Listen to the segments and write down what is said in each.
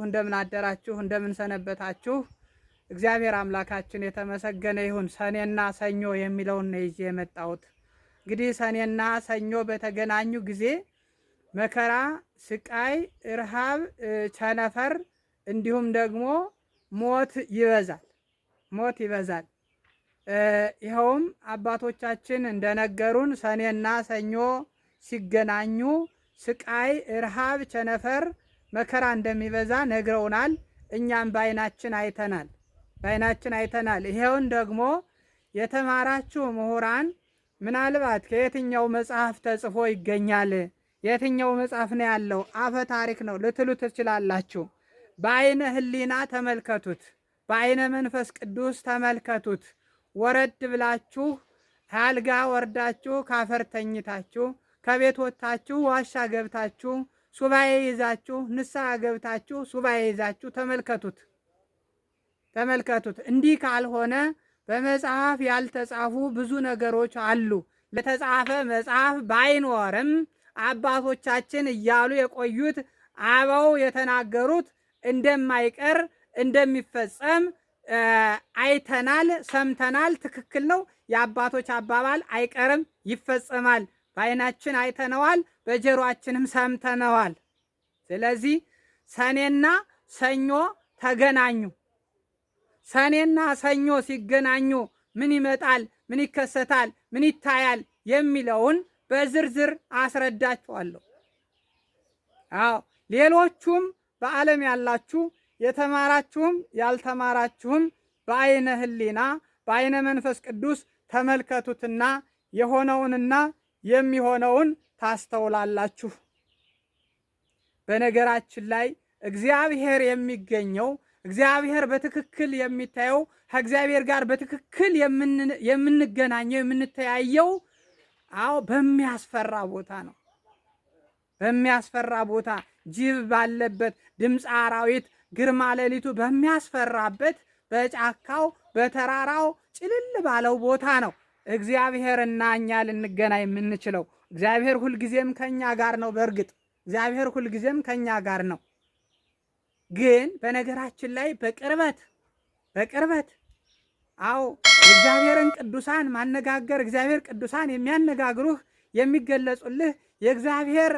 እንደምን አደራችሁ እንደምን ሰነበታችሁ። እግዚአብሔር አምላካችን የተመሰገነ ይሁን። ሰኔና ሰኞ የሚለውን ነው ይዤ የመጣሁት። እንግዲህ ሰኔና ሰኞ በተገናኙ ጊዜ መከራ፣ ስቃይ፣ ረሃብ፣ ቸነፈር እንዲሁም ደግሞ ሞት ይበዛል። ይኸውም አባቶቻችን እንደነገሩን ሰኔና ሰኞ ሲገናኙ ስቃይ፣ ረሃብ፣ ቸነፈር፣ መከራ እንደሚበዛ ነግረውናል። እኛም በዓይናችን አይተናል። ይሄውን ደግሞ የተማራችሁ ምሁራን ምናልባት ከየትኛው መጽሐፍ ተጽፎ ይገኛል፣ የትኛው መጽሐፍ ነው ያለው፣ አፈ ታሪክ ነው ልትሉ ትችላላችሁ። በዓይነ ሕሊና ተመልከቱት፣ በዓይነ መንፈስ ቅዱስ ተመልከቱት። ወረድ ብላችሁ አልጋ ወርዳችሁ ካፈር ተኝታችሁ ከቤት ወጥታችሁ ዋሻ ገብታችሁ ሱባኤ ይዛችሁ ንስሐ ገብታችሁ ሱባኤ ይዛችሁ ተመልከቱት። እንዲህ ካልሆነ በመጽሐፍ ያልተጻፉ ብዙ ነገሮች አሉ። ለተጻፈ መጽሐፍ ባይኖርም አባቶቻችን እያሉ የቆዩት አበው የተናገሩት እንደማይቀር እንደሚፈጸም አይተናል፣ ሰምተናል። ትክክል ነው። የአባቶች አባባል አይቀርም፣ ይፈጸማል። በዓይናችን አይተነዋል፣ በጆሮአችንም ሰምተነዋል። ስለዚህ ሰኔና ሰኞ ተገናኙ። ሰኔና ሰኞ ሲገናኙ ምን ይመጣል፣ ምን ይከሰታል፣ ምን ይታያል የሚለውን በዝርዝር አስረዳችኋለሁ። አዎ ሌሎቹም በዓለም ያላችሁ የተማራችሁም ያልተማራችሁም በዓይነ ሕሊና በዓይነ መንፈስ ቅዱስ ተመልከቱትና የሆነውንና የሚሆነውን ታስተውላላችሁ። በነገራችን ላይ እግዚአብሔር የሚገኘው እግዚአብሔር በትክክል የሚታየው ከእግዚአብሔር ጋር በትክክል የምንገናኘው የምንተያየው በሚያስፈራ ቦታ ነው። በሚያስፈራ ቦታ ጅብ ባለበት፣ ድምፀ አራዊት፣ ግርማ ሌሊቱ በሚያስፈራበት በጫካው በተራራው ጭልል ባለው ቦታ ነው እግዚአብሔርና እኛ ልንገናኝ የምንችለው። እግዚአብሔር ሁልጊዜም ከኛ ጋር ነው። በእርግጥ እግዚአብሔር ሁልጊዜም ከኛ ጋር ነው። ግን በነገራችን ላይ በቅርበት እግዚአብሔርን ቅዱሳን ማነጋገር እግዚአብሔር ቅዱሳን የሚያነጋግሩህ የሚገለጹልህ የእግዚአብሔር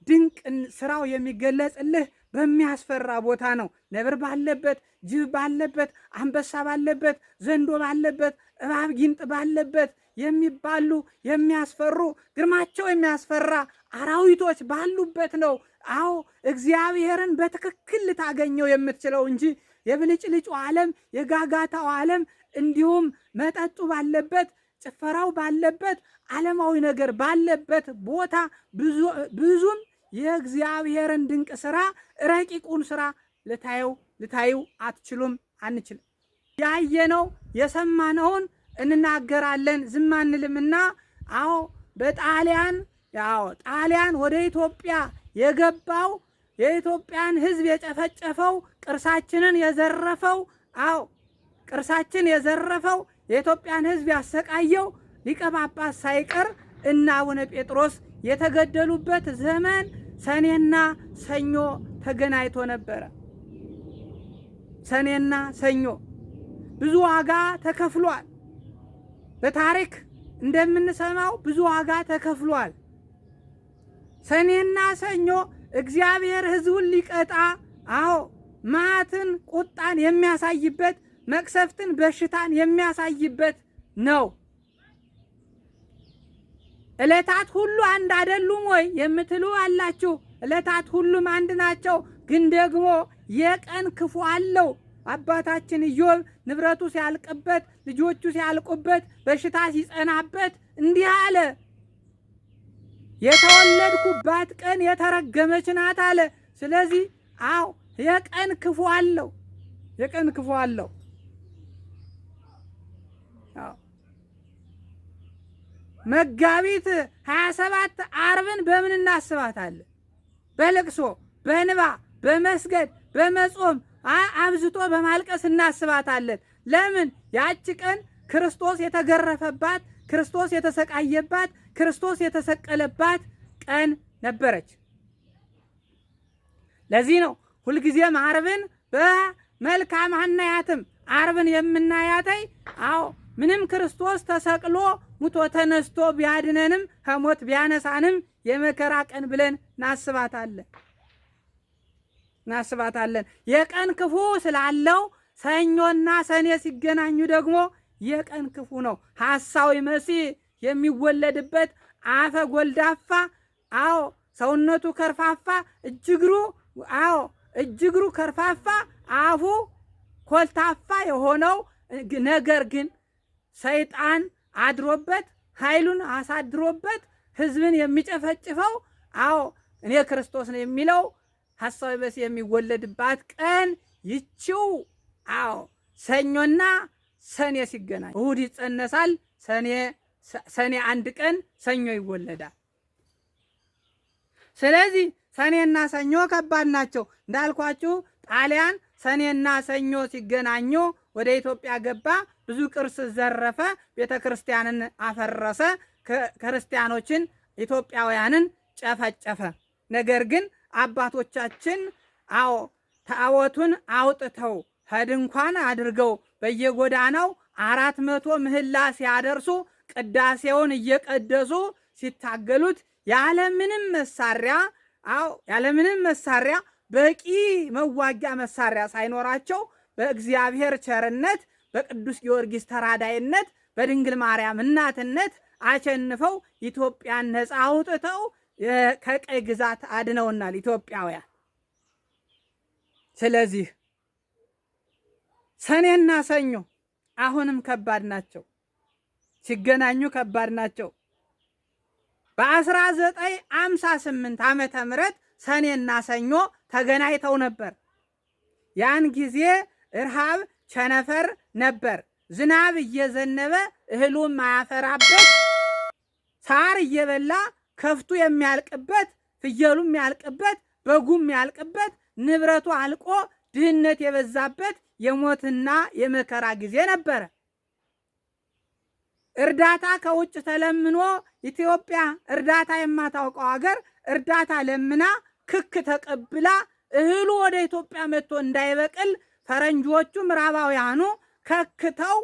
ድንቅ ስራው የሚገለጽልህ በሚያስፈራ ቦታ ነው። ነብር ባለበት፣ ጅብ ባለበት፣ አንበሳ ባለበት፣ ዘንዶ ባለበት፣ እባብ ጊንጥ ባለበት የሚባሉ የሚያስፈሩ ግርማቸው የሚያስፈራ አራዊቶች ባሉበት ነው እግዚአብሔርን በትክክል ልታገኘው የምትችለው እንጂ የብልጭልጩ ዓለም የጋጋታው ዓለም እንዲሁም መጠጡ ባለበት ጭፈራው ባለበት ዓለማዊ ነገር ባለበት ቦታ ብዙም የእግዚአብሔርን ድንቅ ስራ ረቂቁን ስራ ልታዩ አትችሉም፣ አንችልም። ያየነው የሰማነውን እንናገራለን፣ ዝም አንልምና ጣሊያን ወደ ኢትዮጵያ የገባው የኢትዮጵያን ሕዝብ የጨፈጨፈው ቅርሳችንን የዘረፈው የኢትዮጵያን ሕዝብ ያሰቃየው ሊቀ ጳጳስ ሳይቀር እና አቡነ ጴጥሮስ የተገደሉበት ዘመን ሰኔና ሰኞ ተገናኝቶ ነበረ። ሰኔና ሰኞ ብዙ ዋጋ ተከፍሏል። በታሪክ እንደምንሰማው ብዙ ዋጋ ተከፍሏል። ሰኔና ሰኞ እግዚአብሔር ሕዝቡን ሊቀጣ መዓትን ቁጣን የሚያሳይበት መቅሰፍትን በሽታን የሚያሳይበት ነው። ዕለታት ሁሉ አንድ አይደሉም ወይ የምትሉ አላችሁ። ዕለታት ሁሉም አንድ ናቸው፣ ግን ደግሞ የቀን ክፉ አለው። አባታችን ኢዮብ ንብረቱ ሲያልቅበት፣ ልጆቹ ሲያልቁበት፣ በሽታ ሲጸናበት እንዲህ አለ፣ የተወለድኩባት ቀን የተረገመች ናት አለ። ስለዚህ የቀን ክፉ አለው። መጋቢት 27 ዓርብን በምን እናስባታለን? በልቅሶ በንባ በመስገድ በመጾም አብዝቶ በማልቀስ እናስባታለን። ለምን? ያቺ ቀን ክርስቶስ የተገረፈባት፣ ክርስቶስ የተሰቃየባት፣ ክርስቶስ የተሰቀለባት ቀን ነበረች። ለዚህ ነው ሁልጊዜም ዓርብን በመልካም አናያትም። ዓርብን የምናያተይ አዎ ምንም ክርስቶስ ተሰቅሎ ሙቶ ተነስቶ ቢያድነንም ከሞት ቢያነሳንም የመከራ ቀን ብለን እናስባታለን። የቀን ክፉ ስላለው ሰኞና ሰኔ ሲገናኙ ደግሞ የቀን ክፉ ነው። ሐሳዊ መሲህ የሚወለድበት አፈ ጎልዳፋ አዎ ሰውነቱ ከርፋፋ እጅግሩ ከርፋፋ አፉ ኮልታፋ የሆነው ነገር ግን ሰይጣን አድሮበት ኃይሉን አሳድሮበት ሕዝብን የሚጨፈጭፈው አዎ እኔ ክርስቶስ ነው የሚለው ሐሳዊ መሲህ የሚወለድባት ቀን ይቺው አዎ ሰኞና ሰኔ ሲገናኝ እሁድ ይጸነሳል። ሰኔ አንድ ቀን ሰኞ ይወለዳል። ስለዚህ ሰኔና ሰኞ ከባድ ናቸው። እንዳልኳችሁ ጣሊያን ሰኔና ሰኞ ሲገናኙ ወደ ኢትዮጵያ ገባ፣ ብዙ ቅርስ ዘረፈ፣ ቤተ ክርስቲያንን አፈረሰ፣ ክርስቲያኖችን ኢትዮጵያውያንን ጨፈጨፈ። ነገር ግን አባቶቻችን አዎ ታቦቱን አውጥተው ከድንኳን አድርገው በየጎዳናው 400 ምህላ ሲያደርሱ ቅዳሴውን እየቀደሱ ሲታገሉት ያለምንም መሳሪያ በቂ መዋጊያ መሳሪያ ሳይኖራቸው በእግዚአብሔር ቸርነት በቅዱስ ጊዮርጊስ ተራዳይነት በድንግል ማርያም እናትነት አሸንፈው ኢትዮጵያን ነፃ አውጥተው ከቀይ ግዛት አድነውናል ኢትዮጵያውያን። ስለዚህ ሰኔና ሰኞ አሁንም ከባድ ናቸው፣ ሲገናኙ ከባድ ናቸው። በ1958 ዓመተ ምህረት ሰኔና ሰኞ ተገናኝተው ነበር። ያን ጊዜ እርሃብ ቸነፈር ነበር። ዝናብ እየዘነበ እህሉም ማያፈራበት፣ ሳር እየበላ ከፍቱ የሚያልቅበት፣ ፍየሉም ያልቅበት፣ በጉም ያልቅበት፣ ንብረቱ አልቆ ድህነት የበዛበት የሞትና የመከራ ጊዜ ነበረ። እርዳታ ከውጭ ተለምኖ ኢትዮጵያ እርዳታ የማታውቀው ሀገር እርዳታ ለምና ክክ ተቀብላ እህሉ ወደ ኢትዮጵያ መጥቶ እንዳይበቅል ፈረንጆቹ ምዕራባውያኑ ከክተው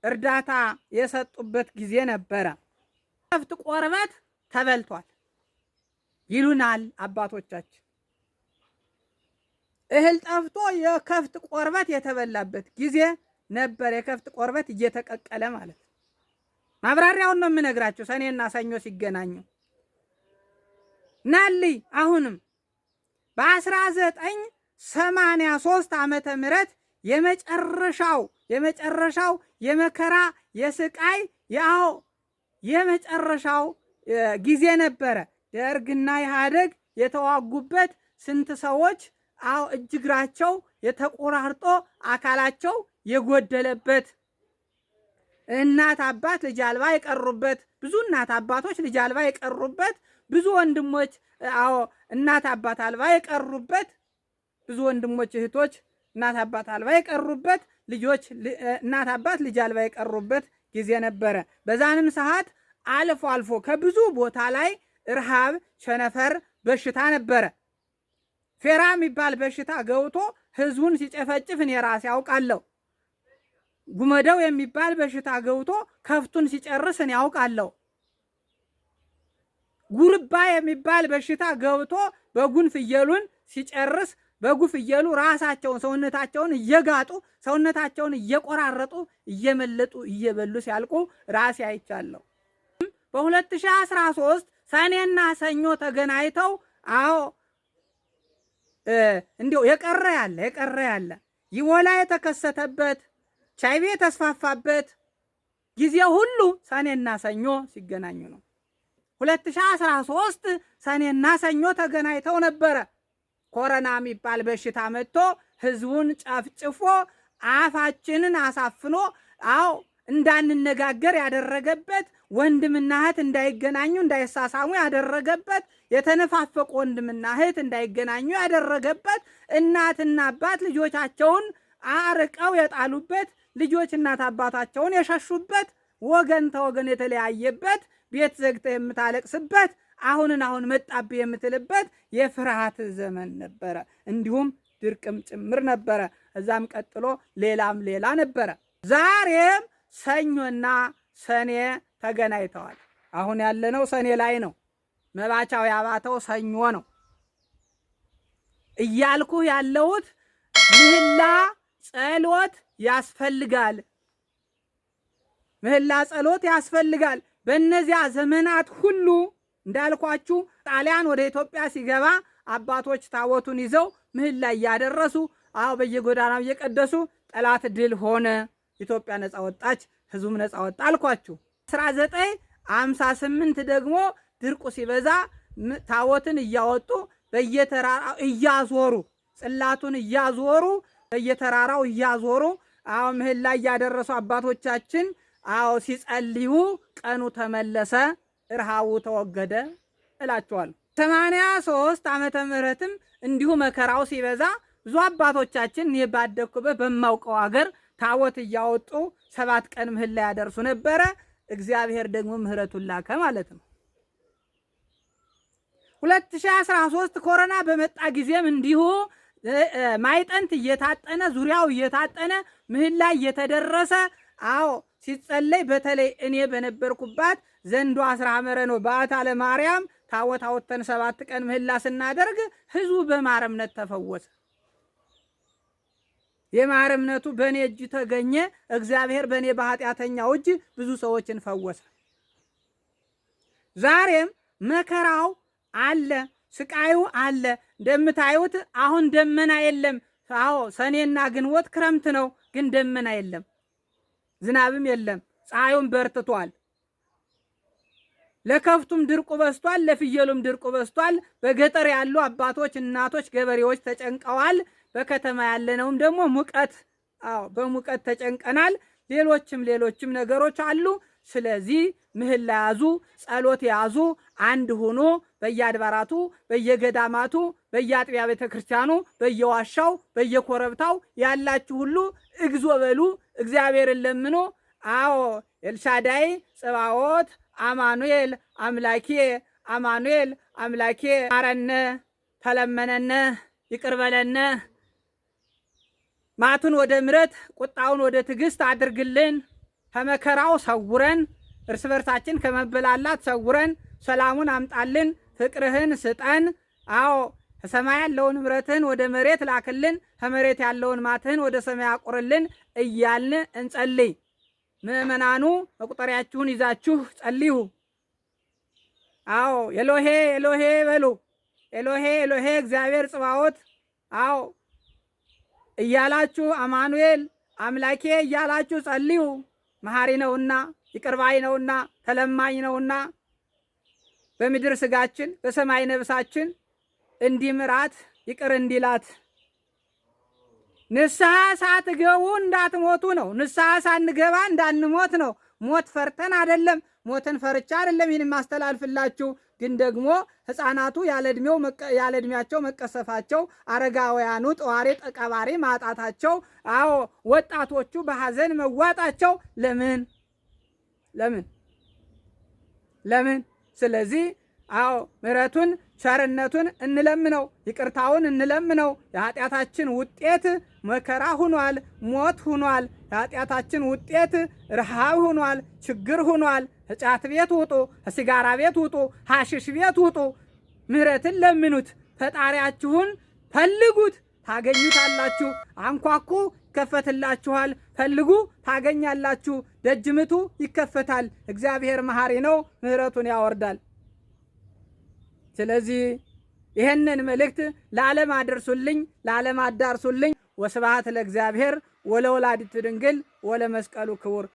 እርዳታ የሰጡበት ጊዜ ነበረ። ከፍት ቆርበት ተበልቷል ይሉናል አባቶቻችን። እህል ጠፍቶ የከፍት ቆርበት የተበላበት ጊዜ ነበር። የከፍት ቆርበት እየተቀቀለ ማለት ነው። ማብራሪያውን ነው የምነግራቸው። ሰኔና ሰኞ ሲገናኙ ናልይ አሁንም በ1983 ዓመተ ምህረት የመጨረሻው የመከራ የስቃይ የመጨረሻው ጊዜ ነበረ። ደርግና ኢህአዴግ የተዋጉበት ስንት ሰዎች እጅ እግራቸው የተቆራርጦ አካላቸው የጎደለበት፣ እናት አባት ልጅ አልባ የቀሩበት፣ ብዙ እናት አባቶች ልጅ አልባ የቀሩበት፣ ብዙ ወንድሞች እናት አባት አልባ የቀሩበት፣ ብዙ ወንድሞች እህቶች እናት አባት አልባ የቀሩበት፣ ልጆች እናት አባት ልጅ አልባ የቀሩበት ጊዜ ነበረ። በዛንም ሰዓት አልፎ አልፎ ከብዙ ቦታ ላይ እርሃብ፣ ቸነፈር፣ በሽታ ነበረ። ፌራ የሚባል በሽታ ገብቶ ህዝቡን ሲጨፈጭፍ እኔ ራሴ ያውቃለሁ። ጉመደው የሚባል በሽታ ገብቶ ከፍቱን ሲጨርስ እኔ ያውቃለሁ። ጉርባ የሚባል በሽታ ገብቶ በጉን ፍየሉን ሲጨርስ በጉ ፍየሉ ራሳቸውን ሰውነታቸውን እየጋጡ ሰውነታቸውን እየቆራረጡ እየመለጡ እየበሉ ሲያልቁ ራሴ አይቻለሁ። በ2013 ሰኔና ሰኞ ተገናኝተው እንዲው የቀረ ያለ ይቦላ የተከሰተበት ቻይቤ የተስፋፋበት ጊዜ ሁሉ ሰኔና ሰኞ ሲገናኙ ነው። 2013 ሰኔና ሰኞ ተገናኝተው ነበረ። ኮሮና የሚባል በሽታ መጥቶ ህዝቡን ጨፍጭፎ አፋችንን አሳፍኖ እንዳንነጋገር ያደረገበት፣ ወንድምና እህት እንዳይገናኙ እንዳይሳሳሙ ያደረገበት፣ የተነፋፈቁ ወንድምና እህት እንዳይገናኙ ያደረገበት፣ እናትና አባት ልጆቻቸውን አርቀው የጣሉበት፣ ልጆች እናት አባታቸውን የሸሹበት፣ ወገን ተወገን የተለያየበት፣ ቤት ዘግተ የምታለቅስበት አሁን መጣብህ የምትልበት የፍርሃት ዘመን ነበረ። እንዲሁም ድርቅም ጭምር ነበረ። እዛም ቀጥሎ ሌላም ሌላ ነበረ። ዛሬም ሰኞና ሰኔ ተገናኝተዋል። አሁን ያለነው ሰኔ ላይ ነው። መባቻው ያባተው ሰኞ ነው እያልኩ ያለሁት ምህላ ጸሎት ያስፈልጋል። ምህላ ጸሎት ያስፈልጋል። በእነዚያ ዘመናት ሁሉ እንዳልኳችሁ ጣሊያን ወደ ኢትዮጵያ ሲገባ አባቶች ታቦቱን ይዘው ምህላ እያደረሱ በየጎዳናው እየቀደሱ ጠላት ድል ሆነ፣ ኢትዮጵያ ነፃ ወጣች፣ ህዝቡም ነፃ ወጣ አልኳችሁ። 1958 ደግሞ ድርቁ ሲበዛ ታቦትን እያወጡ በየተራራው እያዞሩ ጽላቱን እያዞሩ በየተራራው እያዞሩ ምህላ እያደረሱ አባቶቻችን ሲጸልዩ ቀኑ ተመለሰ፣ እርሃቡ ተወገደ እላቸዋለሁ። 83 ዓመተ ምህረትም እንዲሁ መከራው ሲበዛ ብዙ አባቶቻችን እኔ ባደኩበት በማውቀው ሀገር ታቦት እያወጡ 7 ቀን ምህላ ያደርሱ ነበረ። እግዚአብሔር ደግሞ ምህረቱን ላከ ማለት ነው። 2013 ኮሮና በመጣ ጊዜም እንዲሁ ማይጠንት እየታጠነ ዙሪያው እየታጠነ ምህላ እየተደረሰ ሲጸለይ በተለይ እኔ በነበርኩባት ዘንዶ 10 ሐመረ ነው በዓታ ለማርያም ታቦት አወጥተን 7 ቀን ምህላ ስናደርግ ህዝቡ በማር እምነት ተፈወሰ። የማር እምነቱ በእኔ እጅ ተገኘ። እግዚአብሔር በእኔ በኃጢአተኛው እጅ ብዙ ሰዎችን ፈወሰ። ዛሬም መከራው አለ፣ ስቃዩ አለ። እንደምታዩት አሁን ደመና የለም። ሰኔና ግንቦት ክረምት ነው፣ ግን ደመና የለም፣ ዝናብም የለም። ፀሐዩም በርትቷል። ለከፍቱም ድርቁ በስቷል፣ ለፍየሉም ድርቁ በስቷል። በገጠር ያሉ አባቶች፣ እናቶች፣ ገበሬዎች ተጨንቀዋል። በከተማ ያለነውም ደግሞ ሙቀት በሙቀት ተጨንቀናል። ሌሎችም ነገሮች አሉ። ስለዚህ ምህላ ያዙ፣ ጸሎት ያዙ። አንድ ሆኖ በየአድባራቱ በየገዳማቱ በየአጥቢያ ቤተክርስቲያኑ በየዋሻው በየኮረብታው ያላችሁ ሁሉ እግዚኦ በሉ፣ እግዚአብሔርን ለምኖ ኤልሻዳይ ጽባዖት አማኑኤል አምላኬ አማኑኤል አምላኬ ማረነ፣ ተለመነነ፣ ይቅርበለነ፣ ማቱን ወደ ምረት ቁጣውን ወደ ትዕግስት አድርግልን፣ ከመከራው ሰውረን፣ እርስ በርሳችን ከመበላላት ሰውረን፣ ሰላሙን አምጣልን፣ ፍቅርህን ስጠን። ከሰማይ ያለውን ምረትህን ወደ መሬት ላክልን፣ ከመሬት ያለውን ማትህን ወደ ሰማይ አቁርልን እያልን እንጸልይ። ምእመናኑ መቁጠሪያችሁን ይዛችሁ ጸልዩ። ኤሎሄ ኤሎሄ በሉ። ኤሎሄ ኤሎሄ እግዚአብሔር ጽባዖት እያላችሁ አማኑኤል አምላኬ እያላችሁ ጸልዩ። መሐሪ ነውና ይቅርባይ ነውና ተለማኝ ነውና በምድር ስጋችን በሰማይ ነብሳችን እንዲምራት ይቅር እንዲላት። ንስሐ ሳትገቡ እንዳትሞቱ ነው። ንስሐ ሳንገባ እንዳንሞት ነው። ሞት ፈርተን አይደለም፣ ሞትን ፈርቻ አይደለም ይህን ማስተላልፍላችሁ። ግን ደግሞ ሕፃናቱ ያለ ዕድሜያቸው መቀሰፋቸው፣ አረጋውያኑ ጠዋሪ ቀባሪ ማጣታቸው፣ ወጣቶቹ በሐዘን መዋጣቸው ለምን? ስለዚህ ምሕረቱን ቸርነቱን እንለምነው፣ ይቅርታውን እንለምነው። የኃጢአታችን ውጤት መከራ ሁኗል፣ ሞት ሁኗል። የኃጢአታችን ውጤት ረሃብ ሁኗል፣ ችግር ሁኗል። ጫት ቤት ውጡ፣ ሲጋራ ቤት ውጡ፣ ሐሽሽ ቤት ውጡ። ምሕረትን ለምኑት፣ ፈጣሪያችሁን ፈልጉት፣ ታገኙታላችሁ። አንኳኩ፣ ይከፈትላችኋል። ፈልጉ፣ ታገኛላችሁ። ደጅ ምቱ፣ ይከፈታል። እግዚአብሔር መሐሪ ነው፣ ምሕረቱን ያወርዳል። ስለዚህ ይህንን መልእክት ለዓለም አድርሱልኝ፣ ለዓለም አዳርሱልኝ። ወስብሐት ለእግዚአብሔር ወለወላዲቱ ድንግል ወለመስቀሉ ክቡር።